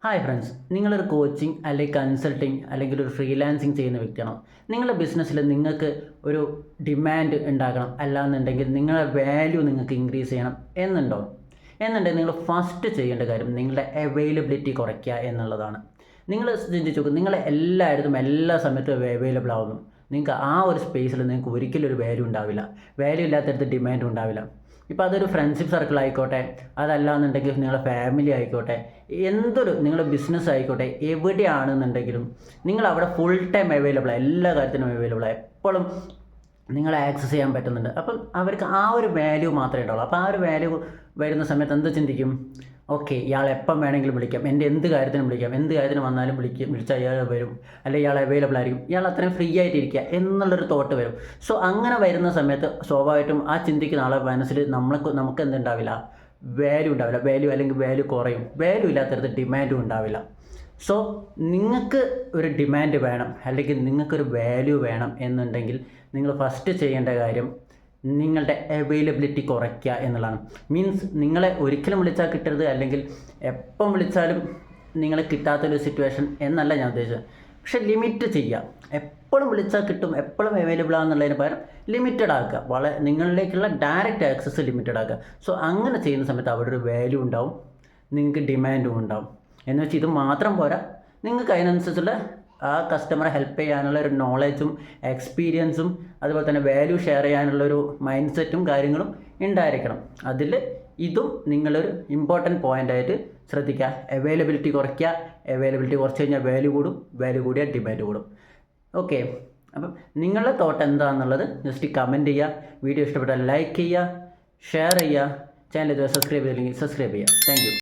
Hi friends, നിങ്ങളൊരു coaching അല്ലെങ്കിൽ consulting അല്ലെങ്കിൽ ഒരു ഫ്രീലാൻസിങ് ചെയ്യുന്ന വ്യക്തിയാണോ? നിങ്ങളുടെ ബിസിനസ്സിൽ നിങ്ങൾക്ക് ഒരു ഡിമാൻഡ് ഉണ്ടാക്കണം, അല്ലാന്നുണ്ടെങ്കിൽ നിങ്ങളുടെ വാല്യൂ നിങ്ങൾക്ക് ഇൻക്രീസ് ചെയ്യണം എന്നുണ്ടെങ്കിൽ നിങ്ങൾ ഫസ്റ്റ് ചെയ്യേണ്ട കാര്യം നിങ്ങളുടെ അവൈലബിലിറ്റി കുറയ്ക്കുക എന്നുള്ളതാണ്. നിങ്ങൾ ചിന്തിച്ച് നോക്കും, നിങ്ങൾ എല്ലായിടത്തും എല്ലാ സമയത്തും അവൈലബിൾ ആവുന്നു. നിങ്ങൾക്ക് ആ ഒരു സ്പേസിൽ നിങ്ങൾക്ക് ഒരിക്കലും ഒരു വാല്യൂ ഉണ്ടാവില്ല. വാല്യൂ ഇല്ലാത്തടത്ത് ഡിമാൻഡ് ഉണ്ടാവില്ല. ഇപ്പോൾ അതൊരു ഫ്രണ്ട്ഷിപ്പ് സർക്കിൾ ആയിക്കോട്ടെ, അതല്ലാന്നുണ്ടെങ്കിൽ നിങ്ങളുടെ ഫാമിലി ആയിക്കോട്ടെ, നിങ്ങളുടെ ബിസിനസ് ആയിക്കോട്ടെ, എവിടെയാണെന്നുണ്ടെങ്കിലും നിങ്ങൾ അവിടെ ഫുൾ ടൈം അവൈലബിളാണ്, എല്ലാ കാര്യത്തിനും അവൈലബിളാണ്, എപ്പോഴും നിങ്ങളെ ആക്സസ് ചെയ്യാൻ പറ്റുന്നുണ്ട്. അപ്പം അവർക്ക് ആ ഒരു വാല്യൂ മാത്രമേ ഉണ്ടാവുള്ളൂ. അപ്പോൾ ആ ഒരു വാല്യൂ വരുന്ന സമയത്ത് എന്ത് ചിന്തിക്കും? ഓക്കെ, ഇയാൾ എപ്പം വേണമെങ്കിലും വിളിക്കാം, എൻ്റെ എന്ത് കാര്യത്തിനും വിളിക്കാം, എന്ത് കാര്യത്തിന് വന്നാലും വിളിച്ചാൽ ഇയാൾ വരും, അല്ലെങ്കിൽ ഇയാൾ അവൈലബിൾ ആയിരിക്കും, ഇയാൾ അത്രയും ഫ്രീ ആയിട്ടിരിക്കുക എന്നുള്ളൊരു തോട്ട് വരും. സോ അങ്ങനെ വരുന്ന സമയത്ത് സ്വാഭാവികമായിട്ടും ആ ചിന്തിക്കുന്ന ആളെ മനസ്സിൽ നമുക്ക് എന്തുണ്ടാവില്ല? വാല്യൂ ഉണ്ടാവില്ല. വാല്യൂ അല്ലെങ്കിൽ വാല്യൂ കുറയും. വാല്യൂ ഇല്ലാത്തടത്ത് ഡിമാൻഡും ഉണ്ടാവില്ല. സോ നിങ്ങൾക്ക് ഒരു ഡിമാൻഡ് വേണം, അല്ലെങ്കിൽ നിങ്ങൾക്കൊരു വാല്യൂ വേണം എന്നുണ്ടെങ്കിൽ നിങ്ങൾ ഫസ്റ്റ് ചെയ്യേണ്ട കാര്യം നിങ്ങളുടെ അവൈലബിലിറ്റി കുറയ്ക്കുക എന്നുള്ളതാണ്. മീൻസ് നിങ്ങളെ ഒരിക്കലും വിളിച്ചാൽ കിട്ടരുത്, അല്ലെങ്കിൽ എപ്പം വിളിച്ചാലും നിങ്ങളെ കിട്ടാത്തൊരു സിറ്റുവേഷൻ എന്നല്ല ഞാൻ ഉദ്ദേശിച്ചത്. പക്ഷെ ലിമിറ്റ് ചെയ്യുക. എപ്പോഴും വിളിച്ചാൽ കിട്ടും, എപ്പോഴും അവൈലബിൾ ആണെന്നുള്ളതിന് പകരം ലിമിറ്റഡ് ആക്കുക. നിങ്ങളിലേക്കുള്ള ഡയറക്റ്റ് ആക്സസ് ലിമിറ്റഡ് ആക്കുക. സോ അങ്ങനെ ചെയ്യുന്ന സമയത്ത് അവിടെ ഒരു വാല്യൂ ഉണ്ടാവും, നിങ്ങൾക്ക് ഡിമാൻഡും ഉണ്ടാവും. എന്ന് വെച്ചാൽ ഇത് മാത്രം പോരാ, നിങ്ങൾക്ക് അതിനനുസരിച്ചുള്ള ആ കസ്റ്റമറെ ഹെൽപ്പ് ചെയ്യാനുള്ള ഒരു നോളജും എക്സ്പീരിയൻസും അതുപോലെ തന്നെ വാല്യൂ ഷെയർ ചെയ്യാനുള്ളൊരു മൈൻഡ് സെറ്റും കാര്യങ്ങളും ഉണ്ടായിരിക്കണം. അതിൽ ഇതും നിങ്ങളൊരു ഇമ്പോർട്ടൻറ്റ് പോയിൻ്റായിട്ട് ശ്രദ്ധിക്കുക. അവൈലബിലിറ്റി കുറയ്ക്കുക. അവൈലബിലിറ്റി കുറച്ച് കഴിഞ്ഞാൽ വാല്യൂ കൂടും, വാല്യൂ കൂടിയാൽ ഡിമാൻഡ് കൂടും. ഓക്കെ, അപ്പം നിങ്ങളുടെ തോട്ട് എന്താണെന്നുള്ളത് ജസ്റ്റ് കമൻറ്റ് ചെയ്യുക. വീഡിയോ ഇഷ്ടപ്പെട്ടാൽ ലൈക്ക് ചെയ്യുക, ഷെയർ ചെയ്യുക. ചാനൽ ഇതുവരെ സബ്സ്ക്രൈബ് ചെയ്തില്ലെങ്കിൽ സബ്സ്ക്രൈബ് ചെയ്യുക. Thank you.